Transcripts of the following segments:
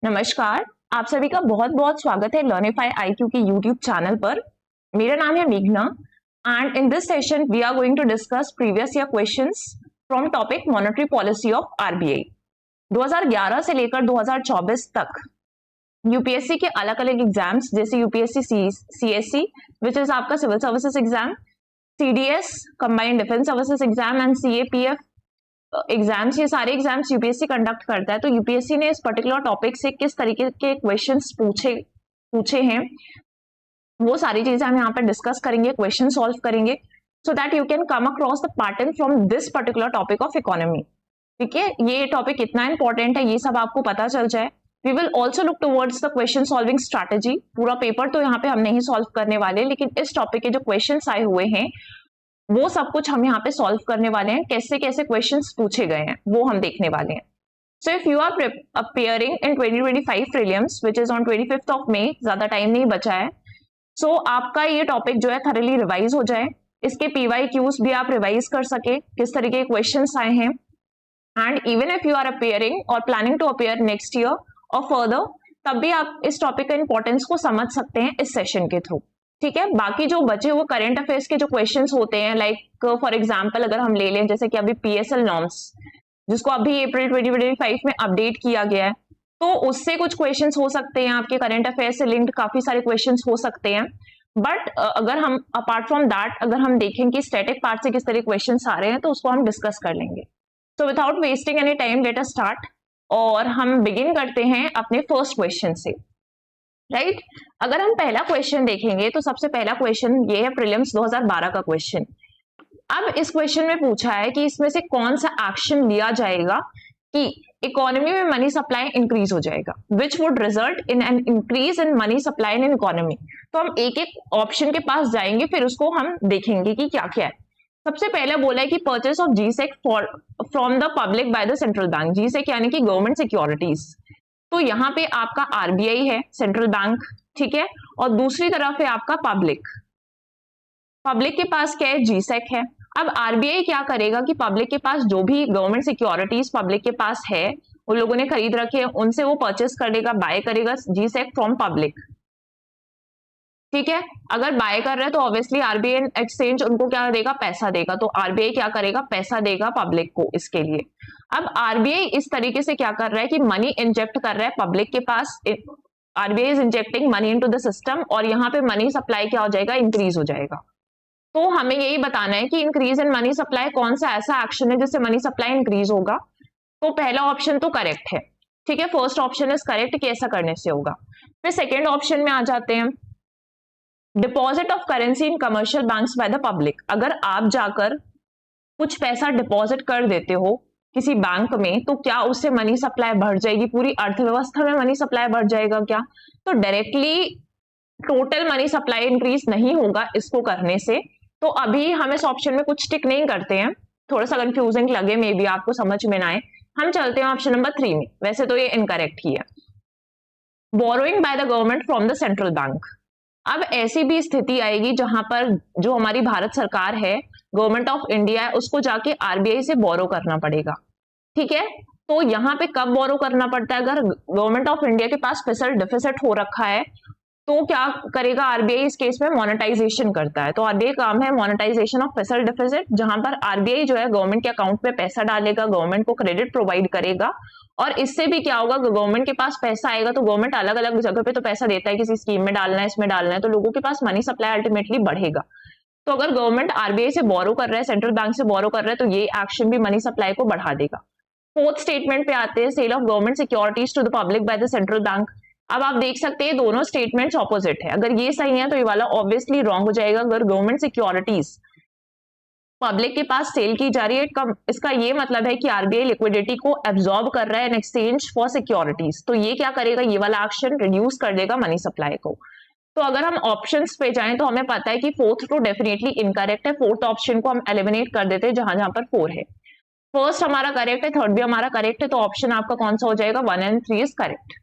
नमस्कार। आप सभी का बहुत बहुत स्वागत है लर्निफाई आईक्यू के यूट्यूब चैनल पर। मेरा नाम है मेघना and in this session we are going to discuss previous year questions from topic monetary policy of RBI. 2011 से लेकर 2024 तक यूपीएससी के अलग अलग एग्जाम्स जैसे यूपीएससी सीएससी विच इज आपका civil services exam, CDS combined defence services exam and CAPF exams, ये सारे एग्जाम्स यूपीएससी कंडक्ट करता है। तो यूपीएससी ने इस पर्टिकुलर टॉपिक से किस तरीके के क्वेश्चंस पूछे हैं वो सारी चीजें हम यहाँ पर डिस्कस करेंगे, क्वेश्चन सॉल्व करेंगे, so that you can come across the pattern from this particular topic of economy. ठीक है, ये टॉपिक कितना इंपॉर्टेंट है ये सब आपको पता चल जाए। We will also look towards the question solving strategy. पूरा पेपर तो यहाँ पे हम नहीं सॉल्व करने वाले, लेकिन इस टॉपिक के जो क्वेश्चन आए हुए हैं वो सब कुछ हम यहाँ पे सॉल्व करने वाले हैं। कैसे कैसे क्वेश्चंस पूछे गए हैं वो हम देखने वाले हैं। So if you are appearing in 2025 prelims which is on 25th of May, ज्यादा टाइम नहीं बचा है, सो आपका ये टॉपिक जो है थॉरली रिवाइज हो जाए, इसके पीवाईक्यूज भी आप रिवाइज कर सके, किस तरीके के क्वेश्चंस आए हैं। And even if you are appearing और planning to appear next year और फर्दर, तब भी आप इस टॉपिक का इंपॉर्टेंस को समझ सकते हैं इस सेशन के थ्रू। ठीक है, बाकी जो बचे हुए करंट अफेयर्स के जो क्वेश्चंस होते हैं, लाइक फॉर एग्जांपल अगर हम ले लें जैसे कि अभी पीएसएल नॉर्म्स जिसको अभी अप्रैल 2025 में अपडेट किया गया है, तो उससे कुछ क्वेश्चंस हो सकते हैं, आपके करंट अफेयर से लिंक्ड काफी सारे क्वेश्चंस हो सकते हैं। बट अगर हम अपार्ट फ्रॉम दैट अगर हम देखें कि स्टैटिक पार्ट से किस तरह क्वेश्चन आ रहे हैं तो उसको हम डिस्कस कर लेंगे। So without wasting any time let us start, और हम बिगिन करते हैं अपने फर्स्ट क्वेश्चन से। राइट, अगर हम पहला क्वेश्चन देखेंगे तो सबसे पहला क्वेश्चन ये है प्रीलिम्स 2012 का क्वेश्चन। अब इस क्वेश्चन में पूछा है कि इसमें से कौन सा एक्शन लिया जाएगा कि इकोनॉमी में मनी सप्लाई इंक्रीज हो जाएगा, which would result in an increase in money supply in economy. तो हम एक एक ऑप्शन के पास जाएंगे, फिर उसको हम देखेंगे कि क्या क्या है। सबसे पहले बोला है कि purchase of G-sec from the public by the central bank. G-sec यानी कि गवर्नमेंट सिक्योरिटीज। तो यहाँ पे आपका आरबीआई है, सेंट्रल बैंक, ठीक है, और दूसरी तरफ है आपका पब्लिक। पब्लिक के पास क्या है, जीसेक है। अब आरबीआई क्या करेगा कि पब्लिक के पास जो भी गवर्नमेंट सिक्योरिटीज पब्लिक के पास है, उन लोगों ने खरीद रखे हैं, उनसे वो परचेस करेगा, बाय करेगा जीसेक फ्रॉम पब्लिक। ठीक है, अगर बाय कर रहे हैं तो ऑब्वियसली आरबीआई एक्सचेंज उनको क्या देगा, पैसा देगा। तो आरबीआई क्या करेगा, पैसा देगा पब्लिक को इसके लिए। अब आरबीआई इस तरीके से क्या कर रहा है कि मनी इंजेक्ट कर रहा है पब्लिक के पास। RBI is injecting money into the system, और यहाँ पे मनी सप्लाई क्या हो जाएगा, इंक्रीज हो जाएगा। तो हमें यही बताना है कि इंक्रीज इन मनी सप्लाई कौन सा ऐसा एक्शन है जिससे मनी सप्लाई इंक्रीज होगा। तो पहला ऑप्शन तो करेक्ट है, ठीक है, फर्स्ट ऑप्शन इज करेक्ट कि ऐसा करने से होगा। फिर सेकेंड ऑप्शन में आ जाते हैं, deposit of currency in commercial banks by the public. अगर आप जाकर कुछ पैसा डिपॉजिट कर देते हो किसी बैंक में, तो क्या उससे मनी सप्लाई बढ़ जाएगी, पूरी अर्थव्यवस्था में मनी सप्लाई बढ़ जाएगा क्या? तो directly total money supply increase नहीं होगा इसको करने से। तो अभी हम इस ऑप्शन में कुछ टिक नहीं करते हैं, थोड़ा सा कंफ्यूजिंग लगे मे बी आपको, समझ में ना आए, हम चलते हैं ऑप्शन नंबर 3 में। वैसे तो ये इनकरेक्ट ही है, borrowing by the government from the central bank. अब ऐसी भी स्थिति आएगी जहां पर जो हमारी भारत सरकार है, गवर्नमेंट ऑफ इंडिया है, उसको जाके आरबीआई से बोरो करना पड़ेगा। ठीक है, तो यहाँ पे कब बोरो करना पड़ता है, अगर गवर्नमेंट ऑफ इंडिया के पास फिस्कल डिफिसिट हो रखा है तो क्या करेगा आरबीआई, इस केस में मोनेटाइजेशन करता है। तो आरबीआई काम है मोनेटाइजेशन ऑफ फिस्कल डिफिसिट, जहां पर आरबीआई जो है गवर्नमेंट के अकाउंट में पैसा डालेगा, गवर्नमेंट को क्रेडिट प्रोवाइड करेगा। और इससे भी क्या होगा, गवर्नमेंट के पास पैसा आएगा तो गवर्नमेंट अलग अलग जगह पे तो पैसा देता है, किसी स्कीम में डालना है, इसमें डालना है, तो लोगों के पास मनी सप्लाई अल्टीमेटली बढ़ेगा। तो अगर गवर्नमेंट आरबीआई से बोरो कर रहा है, सेंट्रल बैंक से बोरो कर रहा है, तो ये एक्शन भी मनी सप्लाई को बढ़ा देगा। फोर्थ स्टेटमेंट पे आते हैं, sale of government securities to the public by the central bank. अब आप देख सकते हैं दोनों स्टेटमेंट्स ऑपोजिट है। अगर ये सही है तो ये वाला ऑब्वियसली रॉन्ग हो जाएगा। अगर गवर्नमेंट सिक्योरिटीज पब्लिक के पास सेल की जा रही है, इसका ये मतलब है कि आरबीआई लिक्विडिटी को एब्जॉर्ब कर रहा है इन एक्सचेंज फॉर सिक्योरिटीज। तो ये क्या करेगा, ये वाला एक्शन रिड्यूस कर देगा मनी सप्लाई को। तो अगर हम ऑप्शंस पे जाएं तो हमें पता है कि फोर्थ तो डेफिनेटली इनकरेक्ट है, फोर्थ ऑप्शन को हम एलिमिनेट कर देते हैं जहां जहां पर 4 है। फर्स्ट हमारा करेक्ट है, थर्ड भी हमारा करेक्ट है, तो ऑप्शन आपका कौन सा हो जाएगा, 1 and 3 इज करेक्ट।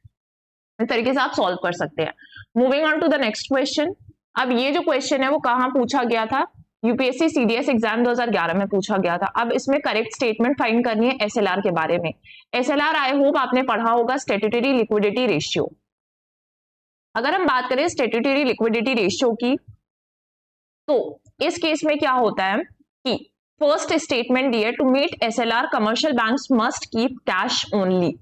इस तरीके से आप सॉल्व कर सकते हैं। Moving on to the next question. अब ये जो क्वेश्चन है वो कहाँ पूछा गया था, यूपीएससी सीडीएस एग्जाम 2011 में पूछा गया था। अब इसमें करेक्ट स्टेटमेंट फाइंड करनी है एसएलआर के बारे में। एसएलआर आई होप आपने पढ़ा होगा, स्टैट्यूटरी लिक्विडिटी रेशियो। अगर हम बात करें स्टैट्यूटरी लिक्विडिटी रेशियो की, तो इस केस में क्या होता है कि फर्स्ट स्टेटमेंट दिए to meet SLR commercial banks must keep cash only.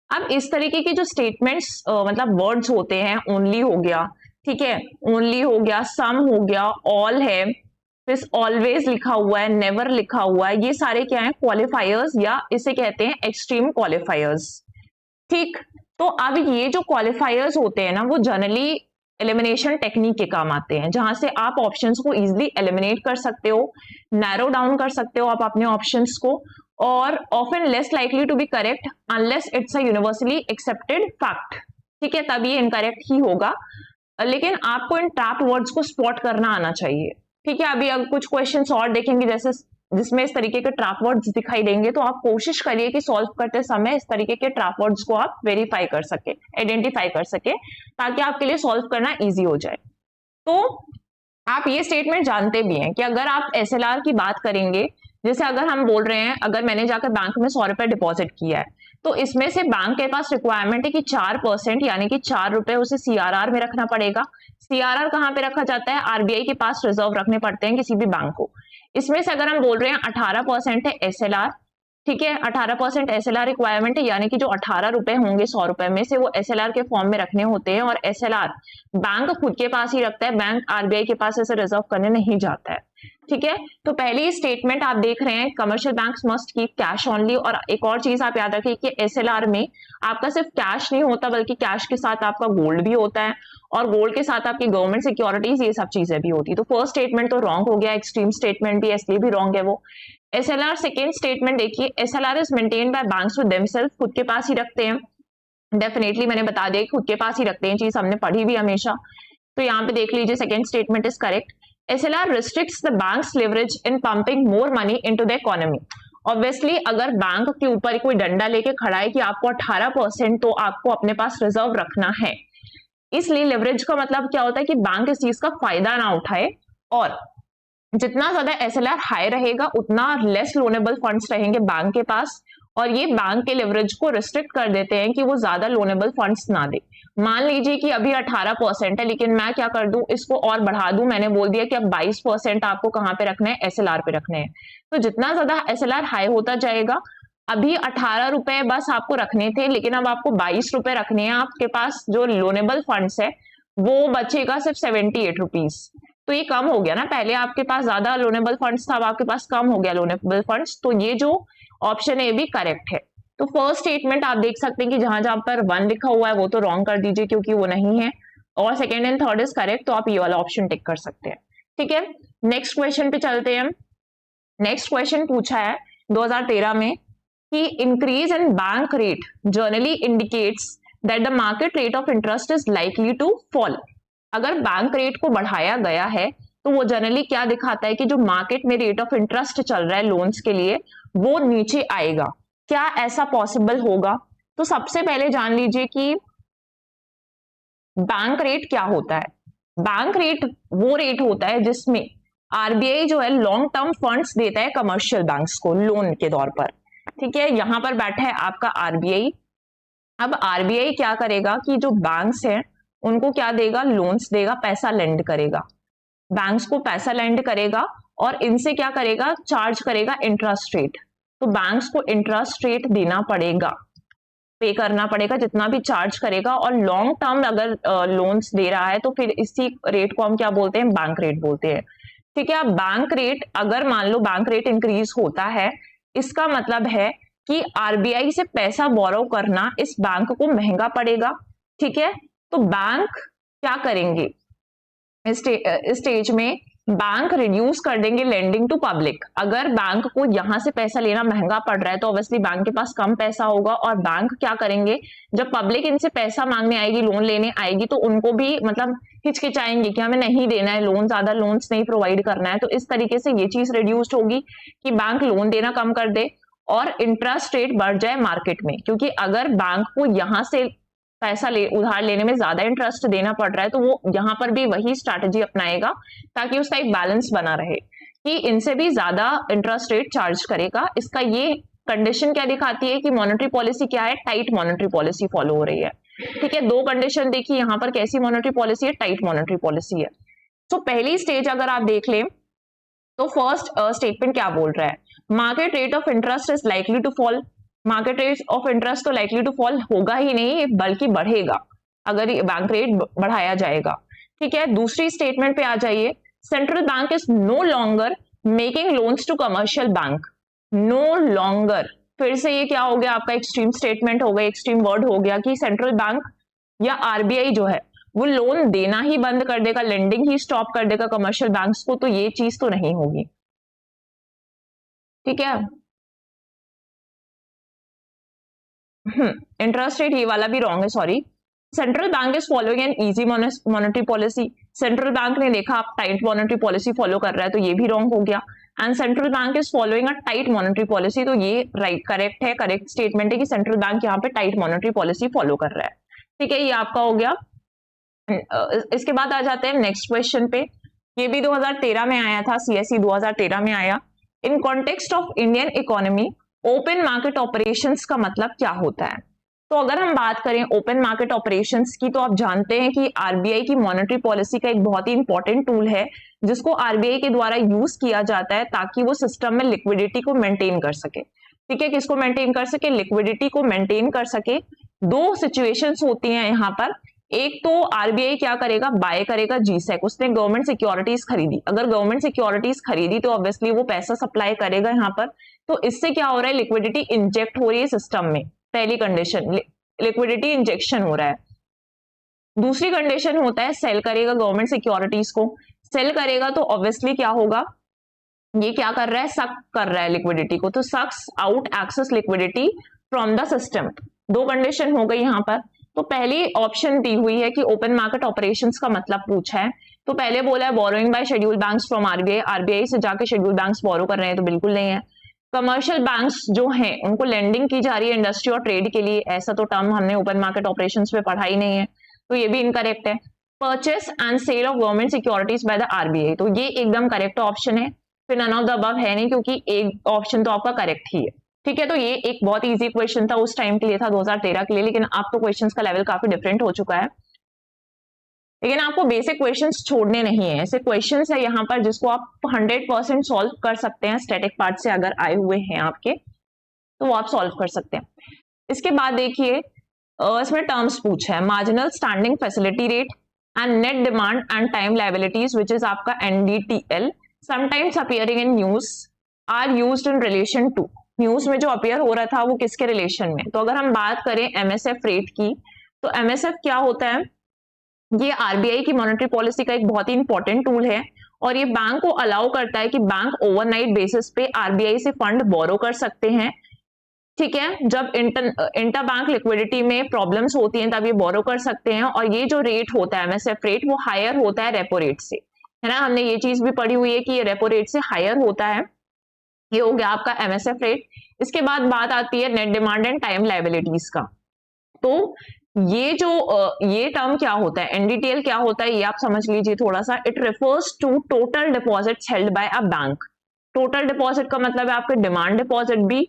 अब इस तरीके के जो स्टेटमेंट्स मतलब वर्ड्स होते हैं, ओनली हो गया, ठीक है, ओनली हो गया, सम हो गया, ऑल है, फिर ऑलवेज लिखा हुआ है, नेवर लिखा हुआ है, ये सारे क्या है, क्वालिफायर्स या इसे कहते हैं एक्सट्रीम क्वालिफायर्स। ठीक, तो अब ये जो क्वालिफायर्स होते हैं ना, वो जनरली एलिमिनेशन टेक्निक के काम आते हैं, जहां से आप ऑप्शंस को इजीली एलिमिनेट कर सकते हो, नैरो डाउन कर सकते हो आप अपने ऑप्शंस को, और often less likely to be correct unless it's a universally accepted fact. ठीक है, तब ये इनकरेक्ट ही होगा, लेकिन आपको इन ट्रैप वर्ड्स को स्पॉट करना आना चाहिए। ठीक है, अभी अगर कुछ क्वेश्चंस और देखेंगे जैसे जिसमें इस तरीके के ट्रैप वर्ड्स दिखाई देंगे, तो आप कोशिश करिए कि सॉल्व करते समय इस तरीके के ट्रैप वर्ड्स को आप वेरीफाई कर सके, आइडेंटिफाई कर सके, ताकि आपके लिए सॉल्व करना इजी हो जाए। तो आप ये स्टेटमेंट जानते भी हैं कि अगर आप एसएलआर की बात करेंगे, जैसे अगर हम बोल रहे हैं अगर मैंने जाकर बैंक में 100 रुपए डिपॉजिट किया है, तो इसमें से बैंक के पास रिक्वायरमेंट है कि 4% यानी कि 4 रुपए उसे सीआरआर में रखना पड़ेगा। सीआरआर कहाँ पे रखा जाता है, आरबीआई के पास रिजर्व रखने पड़ते हैं किसी भी बैंक को। इसमें से अगर हम बोल रहे हैं 18% है एसएलआर, ठीक है, 18% एसएलआर रिक्वायरमेंट है, यानी कि जो 18 रुपए होंगे 100 रुपए में से, वो एसएलआर के फॉर्म में रखने होते हैं, और एसएलआर बैंक खुद के पास ही रखता है, बैंक आरबीआई के पास ऐसे रिजर्व करने नहीं जाता है। ठीक है, तो पहली स्टेटमेंट आप देख रहे हैं commercial banks must keep cash only. और एक और चीज आप याद रखिए कि एसएलआर में आपका सिर्फ कैश नहीं होता, बल्कि कैश के साथ आपका गोल्ड भी होता है, और गोल्ड के साथ आपकी गवर्नमेंट सिक्योरिटीज, ये सब चीजें भी होती है। तो फर्स्ट स्टेटमेंट तो रॉन्ग हो गया, एक्सट्रीम स्टेटमेंट भी इसलिए भी रॉन्ग है वो। एसएलआर सेकेंड स्टेटमेंट देखिए, SLR is maintained by banks with themselves, खुद के पास ही रखते हैं। डेफिनेटली मैंने बता दिया खुद के पास ही रखते हैं, चीज हमने पढ़ी भी हमेशा। तो यहाँ पे देख लीजिए second statement is correct. SLR restricts the bank's leverage in pumping more money into the economy. Obviously, अगर बैंक के ऊपर कोई डंडा लेके खड़ा है कि आपको 18% तो आपको अपने पास रिजर्व रखना है, इसलिए लेवरेज का मतलब क्या होता है कि बैंक इस चीज का फायदा ना उठाए, और जितना ज्यादा SLR हाई रहेगा उतना लेस लोनेबल फंड्स रहेंगे बैंक के पास, और ये बैंक के लेवरेज को रिस्ट्रिक्ट कर देते हैं कि वो ज्यादा लोनेबल फंड्स ना दे। मान लीजिए कि अभी 18% है, लेकिन मैं क्या कर दूं, इसको और बढ़ा दूं, मैंने बोल दिया कि अब 22% आपको कहां पे रखना है, एसएलआर पे रखने हैं। तो जितना ज्यादा एसएलआर हाई होता जाएगा, अभी 18 रुपए बस आपको रखने थे, लेकिन अब आपको 22 रुपए रखने हैं, आपके पास जो लोनेबल फंड्स है वो बचेगा सिर्फ 78 रुपीज। तो ये कम हो गया ना, पहले आपके पास ज्यादा लोनेबल फंड्स था, अब आपके पास कम हो गया लोनेबल फंड्स। तो ये जो ऑप्शन है ये भी करेक्ट है। तो फर्स्ट स्टेटमेंट आप देख सकते हैं कि जहां जहां पर 1 लिखा हुआ है वो तो रॉन्ग कर दीजिए क्योंकि वो नहीं है, और second and third is correct, तो आप ये वाला ऑप्शन टिक कर सकते हैं। ठीक है, नेक्स्ट क्वेश्चन पे चलते हैं। नेक्स्ट क्वेश्चन पूछा है 2013 में कि increase in bank rate generally indicates that the market rate of interest is likely to fall. अगर बैंक रेट को बढ़ाया गया है तो वो जनरली क्या दिखाता है कि जो मार्केट में रेट ऑफ इंटरेस्ट चल रहा है लोन्स के लिए वो नीचे आएगा। क्या ऐसा पॉसिबल होगा? तो सबसे पहले जान लीजिए कि बैंक रेट क्या होता है। बैंक रेट वो रेट होता है जिसमें आरबीआई जो है लॉन्ग टर्म फंड्स देता है कमर्शियल बैंक्स को लोन के तौर पर। ठीक है, यहां पर बैठा है आपका आरबीआई। अब आरबीआई क्या करेगा कि जो बैंक्स हैं उनको क्या देगा, लोन्स देगा, पैसा लेंड करेगा, बैंक्स को पैसा लेंड करेगा, और इनसे क्या करेगा, चार्ज करेगा इंटरेस्ट रेट। तो बैंक्स को इंटरेस्ट रेट देना पड़ेगा, पे करना पड़ेगा जितना भी चार्ज करेगा, और लॉन्ग टर्म अगर लोन्स दे रहा है तो फिर इसी रेट को हम क्या बोलते हैं, बैंक रेट बोलते हैं। ठीक है, अब बैंक रेट अगर मान लो बैंक रेट इंक्रीज होता है, इसका मतलब है कि आरबीआई से पैसा बोरो करना इस बैंक को महंगा पड़ेगा। ठीक है, तो बैंक क्या करेंगे, इस स्टेज में बैंक रिड्यूस कर देंगे लेंडिंग टू पब्लिक। अगर बैंक को यहां से पैसा लेना महंगा पड़ रहा है तो ऑब्वियसली बैंक के पास कम पैसा होगा, और बैंक क्या करेंगे, जब पब्लिक इनसे पैसा मांगने आएगी, लोन लेने आएगी, तो उनको भी मतलब हिचकिचाएंगे कि हमें नहीं देना है लोन, ज्यादा लोन्स नहीं प्रोवाइड करना है। तो इस तरीके से ये चीज रिड्यूस होगी कि बैंक लोन देना कम कर दे और इंटरेस्ट रेट बढ़ जाए मार्केट में, क्योंकि अगर बैंक को यहां से पैसा उधार लेने में ज्यादा इंटरेस्ट देना पड़ रहा है तो वो यहां पर भी वही स्ट्रैटेजी अपनाएगा ताकि उसका एक बैलेंस बना रहे। कि इनसे भी ज्यादा इंटरेस्ट रेट चार्ज करेगा। इसका ये कंडीशन क्या दिखाती है कि मॉनेटरी पॉलिसी क्या है, टाइट मॉनेटरी पॉलिसी फॉलो हो रही है। ठीक है, दो कंडीशन देखी यहाँ पर, कैसी मॉनेटरी पॉलिसी है, टाइट मॉनेटरी पॉलिसी है। तो पहली स्टेज अगर आप देख लें तो फर्स्ट स्टेटमेंट क्या बोल रहा है, market rate of interest is likely to fall. Market rate of interest तो लाइकली टू फॉल होगा ही नहीं, बल्कि बढ़ेगा अगर बैंक रेट बढ़ाया जाएगा। ठीक है, दूसरी स्टेटमेंट पे आ जाइए, central bank is no longer making loans to commercial bank. No longer, फिर से ये क्या हो गया आपका, एक्सट्रीम स्टेटमेंट हो गया, एक्सट्रीम वर्ड हो गया कि सेंट्रल बैंक या आरबीआई जो है वो लोन देना ही बंद कर देगा, लेंडिंग ही स्टॉप कर देगा कमर्शियल बैंक्स को, तो ये चीज तो नहीं होगी। ठीक है, इंटरेस्ट रेट ये वाला भी रॉन्ग है, sorry. Central bank is following an easy monetary policy. Central bank ने देखा आप टाइट मॉनेटरी पॉलिसी फॉलो कर रहा है, तो ये भी रॉन्ग हो गया। And central bank is following a tight monetary policy, तो ये राइट करेक्ट है, करेक्ट स्टेटमेंट है कि सेंट्रल बैंक यहाँ पे टाइट मॉनेटरी पॉलिसी फॉलो कर रहा है। ठीक है, ये आपका हो गया। इसके बाद आ जाते हैं नेक्स्ट क्वेश्चन पे, ये भी 2013 में आया था, सीएसई 2013 में आया। In context of Indian economy open market operations का मतलब क्या होता है। तो अगर हम बात करें ओपन मार्केट ऑपरेशंस की, तो आप जानते हैं कि आरबीआई की मॉनेटरी पॉलिसी का एक बहुत ही इंपॉर्टेंट टूल है जिसको आरबीआई के द्वारा यूज किया जाता है ताकि वो सिस्टम में लिक्विडिटी को मेंटेन कर सके। ठीक है, किसको मेंटेन कर सके, लिक्विडिटी को मेंटेन कर सके। दो सिचुएशंस होती हैं यहाँ पर, एक तो आरबीआई क्या करेगा, बाय करेगा जीसेक, उसने गवर्नमेंट सिक्योरिटीज खरीदी। अगर गवर्नमेंट सिक्योरिटीज खरीदी तो ऑब्वियसली वो पैसा सप्लाई करेगा यहाँ पर, तो इससे क्या हो रहा है, लिक्विडिटी इंजेक्ट हो रही है सिस्टम में। पहली कंडीशन, लिक्विडिटी इंजेक्शन हो रहा है। दूसरी कंडीशन होता है सेल करेगा गवर्नमेंट सिक्योरिटीज को। सेल करेगा तो ऑब्वियसली क्या होगा, ये क्या कर रहा है, सक कर रहा है लिक्विडिटी को, तो sucks out excess liquidity from the system. दो कंडीशन हो गई यहाँ पर। तो पहली ऑप्शन दी हुई है कि ओपन मार्केट ऑपरेशंस का मतलब पूछा है, तो पहले बोला है borrowing bye schedule banks from RBI, RBI से जाके शेड्यूल बैंक्स बोरो कर रहे हैं, तो बिल्कुल नहीं है। कमर्शियल बैंक्स जो हैं उनको लेंडिंग की जा रही है इंडस्ट्री और ट्रेड के लिए, ऐसा तो टर्म हमने ओपन मार्केट ऑपरेशंस में पढ़ा ही नहीं है, तो ये भी इनकरेक्ट है। Purchase and sale of government securities by the RBI, तो ये एकदम करेक्ट ऑप्शन है। फिर नन ऑफ द अबव है नहीं, क्योंकि एक ऑप्शन तो आपका करेक्ट ही है। ठीक है, तो ये एक बहुत इजी क्वेश्चन था, उस टाइम के लिए था 2013 के लिए, लेकिन अब तो क्वेश्चंस का लेवल काफी डिफरेंट हो चुका है। लेकिन आपको बेसिक क्वेश्चंस छोड़ने नहीं है, ऐसे क्वेश्चंस है यहाँ पर जिसको आप 100% सॉल्व कर सकते हैं, स्टैटिक पार्ट से अगर आए हुए हैं आपके तो वो आप सॉल्व कर सकते हैं। इसके बाद देखिए इसमें टर्म्स पूछा है, marginal standing facility rate and net demand and time liabilities which is आपका NDTL, sometimes appearing in news are used in relation to. News में जो अपीयर हो रहा था वो किसके रिलेशन में, तो अगर हम बात करें एमएसएफ रेट की, तो एमएसएफ क्या होता है, ये आरबीआई की मॉनेटरी पॉलिसी का एक बहुत ही इंपॉर्टेंट टूल है, और ये बैंक को अलाउ करता है कि बैंक ओवरनाइट बेसिस पे आरबीआई से फंड बोरो कर सकते हैं। ठीक है, जब इंटर बैंक लिक्विडिटी में प्रॉब्लम्स होती हैं तब ये बोरो कर सकते हैं, और ये जो रेट होता है एमएसएफ रेट वो हायर होता है रेपो रेट से, है ना, हमने ये चीज भी पढ़ी हुई है कि ये रेपो रेट से हायर होता है। ये हो गया आपका एमएसएफ रेट। इसके बाद बात आती है net demand and time liabilities का, तो ये जो ये टर्म क्या होता है, एनडीटीएल क्या होता है, ये आप समझ लीजिए थोड़ा सा। It refers to total deposits held by a bank. Total deposit का मतलब है आपके डिमांड डिपॉजिट भी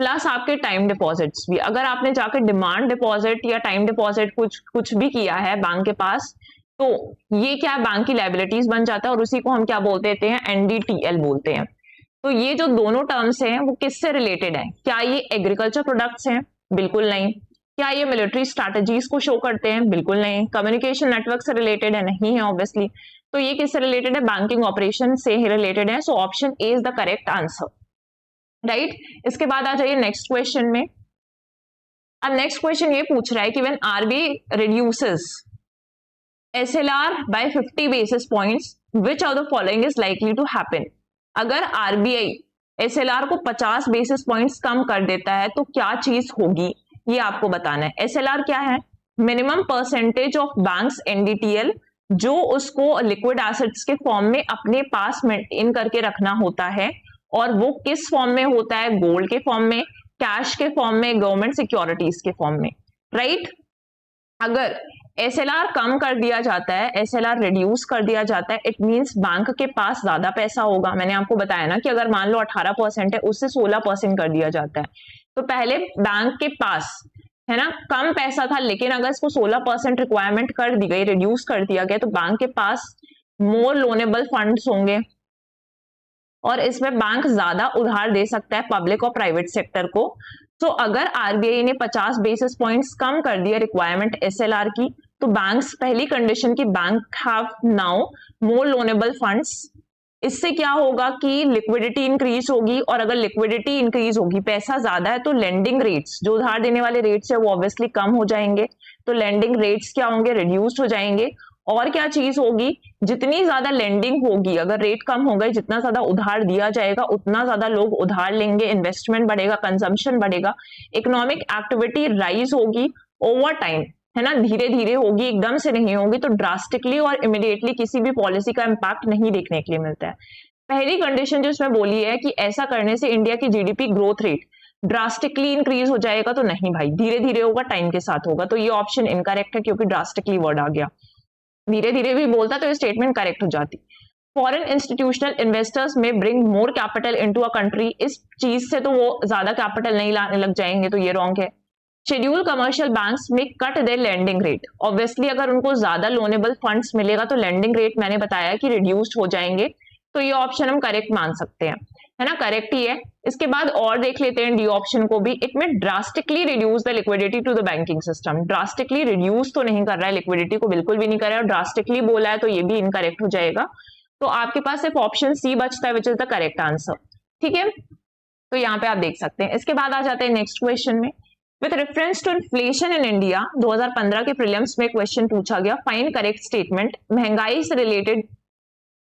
प्लस आपके टाइम डिपॉजिट्स भी। अगर आपने जाके डिमांड डिपॉजिट या टाइम डिपॉजिट कुछ भी किया है बैंक के पास, तो ये क्या बैंक की लायबिलिटीज बन जाता है, और उसी को हम क्या बोल देते हैं, एनडीटीएल बोलते हैं। तो ये जो दोनों टर्म्स हैं वो किससे रिलेटेड है, क्या ये एग्रीकल्चर प्रोडक्ट्स हैं, बिल्कुल नहीं। क्या ये मिलिट्री स्ट्रैटेजीज को शो करते हैं, बिल्कुल नहीं। कम्युनिकेशन नेटवर्क से रिलेटेड है, नहीं है ऑब्वियसली। तो ये किससे रिलेटेड है, बैंकिंग ऑपरेशन से ही रिलेटेड है, so option A is the correct answer, right. इसके बाद आ जाइए नेक्स्ट क्वेश्चन में। अब नेक्स्ट क्वेश्चन ये पूछ रहा है कि when RBI reduces SLR by 50 basis points which of the following is likely to happen. अगर आरबीआई एसएलआर को 50 बेसिस पॉइंट्स कम कर देता है तो क्या चीज होगी, ये आपको बताना है। एसएलआर क्या है, minimum percentage of banks NDTL, जो उसको लिक्विड एसेट्स के फॉर्म में अपने पास मेंटेन करके रखना होता है, और वो किस फॉर्म में होता है, गोल्ड के फॉर्म में, कैश के फॉर्म में, गवर्नमेंट सिक्योरिटीज के फॉर्म में, राइट। अगर SLR कम कर दिया जाता है, SLR रिड्यूस कर दिया जाता है, इट मींस बैंक के पास ज्यादा पैसा होगा। मैंने आपको बताया ना कि अगर मान लो 18% है, उससे 16% कर दिया जाता है। तो पहले बैंक के पास है ना कम पैसा था, लेकिन अगर इसको 16% रिक्वायरमेंट कर दी गई, रिड्यूस कर दिया गया, तो बैंक के पास मोर लोनेबल फंड्स होंगे और इसमें बैंक ज्यादा उधार दे सकता है पब्लिक और प्राइवेट सेक्टर को। तो अगर आरबीआई ने 50 बेसिस पॉइंट्स कम कर दिया रिक्वायरमेंट एसएलआर की, तो बैंक्स, पहली कंडीशन की bank have now more loanable funds. इससे क्या होगा कि लिक्विडिटी इंक्रीज होगी, और अगर लिक्विडिटी इंक्रीज होगी, पैसा ज्यादा है, तो लेंडिंग रेट्स, जो उधार देने वाले रेट्स है वो ऑब्वियसली कम हो जाएंगे। तो लेंडिंग रेट्स क्या होंगे, रिड्यूस्ड हो जाएंगे। और क्या चीज होगी, जितनी ज्यादा लेंडिंग होगी, अगर रेट कम हो गए, जितना ज्यादा उधार दिया जाएगा, उतना ज्यादा लोग उधार लेंगे, इन्वेस्टमेंट बढ़ेगा, कंजम्पशन बढ़ेगा, इकोनॉमिक एक्टिविटी राइज होगी ओवर टाइम, है ना, धीरे धीरे होगी, एकदम से नहीं होगी। तो ड्रास्टिकली और इमीडिएटली किसी भी पॉलिसी का इंपैक्ट नहीं देखने के लिए मिलता है। पहली कंडीशन जो इसमें बोली है कि ऐसा करने से इंडिया की GDP growth rate drastically increase हो जाएगा, तो नहीं भाई, धीरे धीरे होगा, टाइम के साथ होगा। तो ये ऑप्शन इनकरेक्ट है, क्योंकि ड्रास्टिकली वर्ड आ गया। धीरे धीरे भी बोलता तो ये स्टेटमेंट करेक्ट हो जाती। फॉरेन इंस्टीट्यूशनल इन्वेस्टर्स में bring more capital into a country, इस चीज से तो वो ज्यादा कैपिटल नहीं लाने लग जाएंगे, तो ये रॉन्ग है। शेड्यूल कमर्शियल बैंक्स में cut their lending rate, obviously अगर उनको ज्यादा लोनेबल फंड्स मिलेगा तो लेंडिंग रेट मैंने बताया कि रिड्यूस्ड हो जाएंगे, तो ये ऑप्शन हम करेक्ट मान सकते हैं, है ना, करेक्ट ही है। इसके बाद और देख लेते हैं डी ऑप्शन को भी। It may drastically reduce the liquidity to the banking system, drastically reduce तो नहीं कर रहा है, लिक्विडिटी को बिल्कुल भी नहीं कर रहा है, ड्रास्टिकली बोला है, तो ये भी इनकरेक्ट हो जाएगा। तो आपके पास सिर्फ ऑप्शन सी बचता है, which is the correct answer. ठीक है, तो यहाँ पे आप देख सकते हैं। इसके बाद आ जाते हैं नेक्स्ट क्वेश्चन में। With reference to inflation in India, 2015 के प्रीलिम्स में क्वेश्चन पूछा गया, फाइंड करेक्ट स्टेटमेंट। महंगाई से रिलेटेड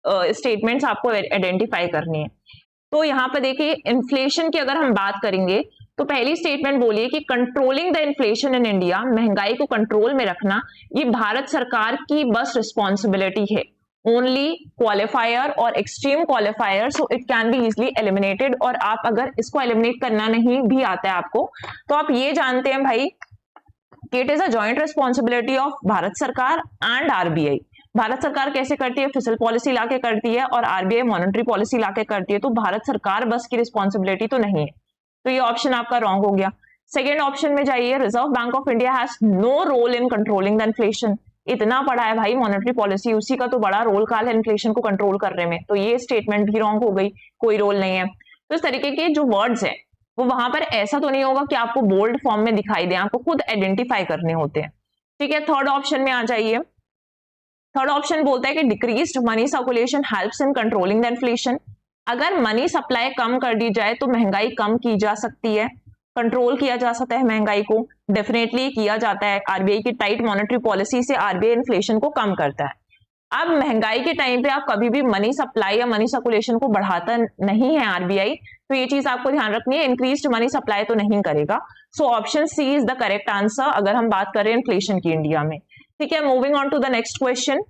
स्टेटमेंट्स आपको आइडेंटिफाई करनी है। तो यहाँ पे देखिए, इन्फ्लेशन की अगर हम बात करेंगे, तो पहली स्टेटमेंट बोलिए कि controlling the inflation in India, महंगाई को कंट्रोल में रखना, ये भारत सरकार की बस रिस्पॉन्सिबिलिटी है। ओनली क्वालिफायर और extreme qualifier, so it can be easily eliminated. और आप अगर इसको एलिमिनेट करना नहीं भी आता है आपको, तो आप ये जानते हैं भाई कि it is a joint responsibility of Bharat सरकार एंड आरबीआई। भारत सरकार कैसे करती है, फिस्कल पॉलिसी लाके करती है, और आरबीआई मॉनेटरी पॉलिसी लाके करती है। तो भारत सरकार बस की रिस्पॉन्सिबिलिटी तो नहीं है, तो ये ऑप्शन आपका रॉन्ग हो गया। सेकेंड ऑप्शन में जाइए, Reserve Bank of India has no role in controlling the inflation. इतना पड़ा है भाई, मॉनेटरी पॉलिसी, उसी का तो बड़ा रोल काल है इन्फ्लेशन को कंट्रोल करने में, तो ये स्टेटमेंट भी रॉन्ग हो गई, कोई रोल नहीं है। तो इस तरीके के जो वर्ड्स है वो वहां पर ऐसा तो नहीं होगा कि आपको बोल्ड फॉर्म में दिखाई दे, आपको खुद आइडेंटिफाई करने होते हैं। ठीक है, थर्ड ऑप्शन में आ जाइए। थर्ड ऑप्शन बोलता है कि decreased money circulation helps in controlling the inflation. अगर मनी सप्लाई कम कर दी जाए तो महंगाई कम की जा सकती है, कंट्रोल किया जा सकता है महंगाई को, डेफिनेटली किया जाता है। आरबीआई की टाइट मॉनेटरी पॉलिसी से आरबीआई इन्फ्लेशन को कम करता है। अब महंगाई के टाइम पे आप कभी भी मनी सप्लाई या मनी सर्कुलेशन को बढ़ाता नहीं है आरबीआई, तो ये चीज आपको ध्यान रखनी है, इंक्रीज्ड मनी सप्लाई तो नहीं करेगा। So option C is the correct answer अगर हम बात करें इन्फ्लेशन की इंडिया में। ठीक है, moving on to the next question.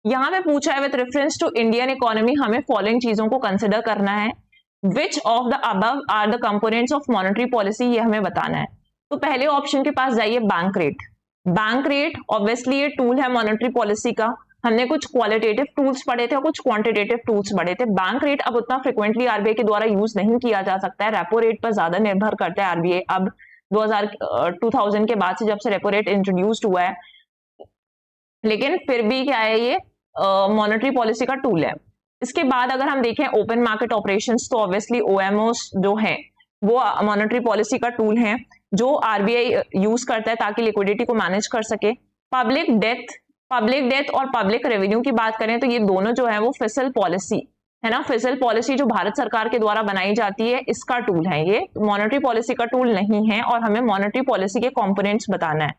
यहां पे पूछा है with reference to Indian economy हमें फॉलोइंग चीजों को कंसिडर करना है। Which of the above are the components of monetary policy, ये हमें बताना है। तो पहले ऑप्शन के पास जाइए, bank rate. Bank rate obviously ये टूल है मॉनेटरी पॉलिसी का। हमने कुछ क्वालिटेटिव टूल्स पढ़े थे और कुछ क्वांटिटेटिव टूल्स पढ़े थे। बैंक रेट अब उतना फ्रिक्वेंटली आरबीआई के द्वारा यूज नहीं किया जा सकता है, रेपो रेट पर ज्यादा निर्भर करता है आरबीआई अब 2000 के बाद से, जब से रेपो रेट इंट्रोड्यूस्ड हुआ है। लेकिन फिर भी क्या है, ये मॉनेटरी पॉलिसी का टूल है। इसके बाद अगर हम देखें ओपन मार्केट ऑपरेशंस, तो ऑब्वियसली ओएमओस जो है वो मॉनेटरी पॉलिसी का टूल है जो आरबीआई यूज करता है ताकि लिक्विडिटी को मैनेज कर सके। पब्लिक डेथ और पब्लिक रेवेन्यू की बात करें तो ये दोनों जो है वो फिस्कल पॉलिसी है ना, फिस्कल पॉलिसी जो भारत सरकार के द्वारा बनाई जाती है इसका टूल है, ये मॉनेटरी पॉलिसी का टूल नहीं है। और हमें मॉनेटरी पॉलिसी के कंपोनेंट्स बताना है।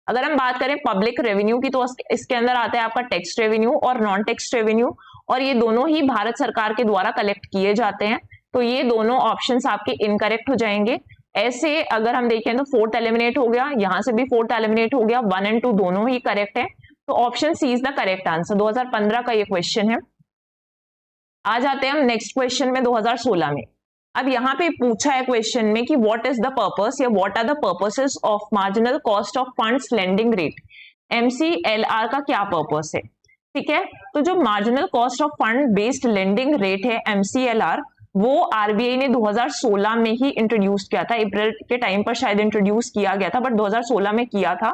अगर हम बात करें पब्लिक रेवेन्यू की, तो इसके अंदर आता है आपका टैक्स रेवेन्यू और नॉन टैक्स रेवेन्यू, और ये दोनों ही भारत सरकार के द्वारा कलेक्ट किए जाते हैं। तो ये दोनों ऑप्शंस आपके इनकरेक्ट हो जाएंगे। ऐसे अगर हम देखें तो फोर्थ एलिमिनेट हो गया, यहां से भी फोर्थ एलिमिनेट हो गया, 1 और 2 दोनों ही करेक्ट है। तो option C is the correct answer. 2015 का ये क्वेश्चन है। आ जाते हैं हम नेक्स्ट क्वेश्चन में 2016 में। अब यहाँ पे पूछा है क्वेश्चन में कि व्हाट इज द पर्पस या what are the purposes of marginal cost of funds lending rate. MCLR का क्या पर्पस है, ठीक है। तो जो marginal cost of fund based lending rate है MCLR, वो आरबीआई ने 2016 में ही इंट्रोड्यूस किया था, अप्रैल के टाइम पर शायद इंट्रोड्यूस किया गया था, बट 2016 में किया था,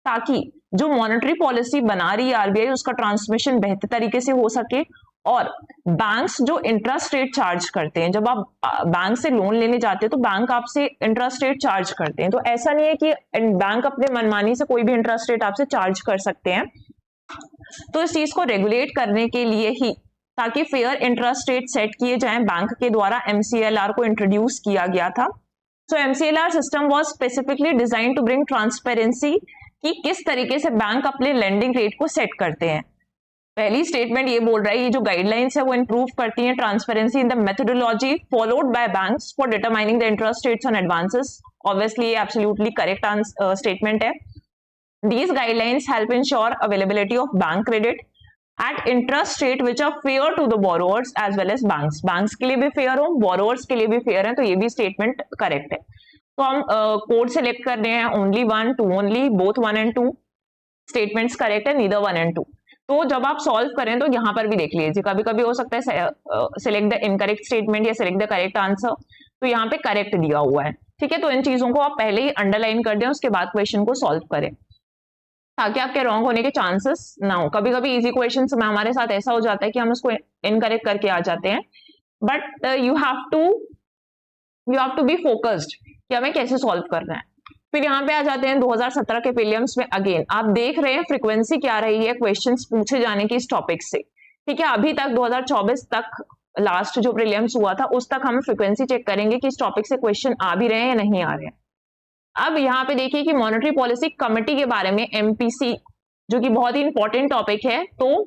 ताकि जो मॉनेटरी पॉलिसी बना रही है आरबीआई उसका ट्रांसमिशन बेहतर तरीके से हो सके, और बैंक्स जो इंटरेस्ट रेट चार्ज करते हैं, जब आप बैंक से लोन लेने जाते हैं तो बैंक आपसे इंटरेस्ट रेट चार्ज करते हैं, तो ऐसा नहीं है कि बैंक अपने मनमानी से कोई भी इंटरेस्ट रेट आपसे चार्ज कर सकते हैं। तो इस चीज को रेगुलेट करने के लिए ही, ताकि फेयर इंटरेस्ट रेट सेट किए जाएं, बैंक के द्वारा MCLR को इंट्रोड्यूस किया गया था। So MCLR system was specifically design to bring transparency, कि किस तरीके से बैंक अपने लेंडिंग रेट को सेट करते हैं। पहली स्टेटमेंट ये बोल रहा है, ये जो गाइडलाइंस है वो इंप्रूव करती हैं transparency in the methodology followed by banks for determining the interest rates on advances. Obviously ये एब्सोल्युटली करेक्ट स्टेटमेंट है। These guidelines help ensure availability of bank credit at interest rate which are fair to the borrowers as well as banks. Banks के लिए भी fair हो, borrowers के लिए भी fair है, तो ये भी statement correct है। तो हम कोड सेलेक्ट कर रहे हैं only 1, 2 only, both 1 and 2 statements correct है, neither 1 and 2। तो जब आप सॉल्व करें तो यहाँ पर भी देख लीजिए, कभी कभी हो सकता है सेलेक्ट द इनकरेक्ट स्टेटमेंट या सेलेक्ट द करेक्ट आंसर, तो यहाँ पे करेक्ट दिया हुआ है, ठीक है। तो इन चीजों को आप पहले ही अंडरलाइन कर दें, उसके बाद क्वेश्चन को सॉल्व करें, ताकि आपके रॉन्ग होने के चांसेस ना हो। कभी कभी इजी क्वेश्चन में हमारे साथ ऐसा हो जाता है कि हम उसको इनकरेक्ट करके आ जाते हैं, but you have to be focused कि हमें कैसे सॉल्व करना है। फिर यहाँ पे आ जाते हैं 2017 के प्रीलिम्स में। अगेन आप देख रहे हैं फ्रीक्वेंसी क्या रही है क्वेश्चंस पूछे जाने की इस टॉपिक से, ठीक है। अभी तक 2024 तक लास्ट जो प्रीलिम्स हुआ था उस तक हम फ्रीक्वेंसी चेक करेंगे कि इस टॉपिक से क्वेश्चन आ भी रहे हैं या नहीं आ रहे हैं। अब यहाँ पे देखिए कि मॉनेटरी पॉलिसी कमेटी के बारे में MPC, जो कि बहुत ही इंपॉर्टेंट टॉपिक है, तो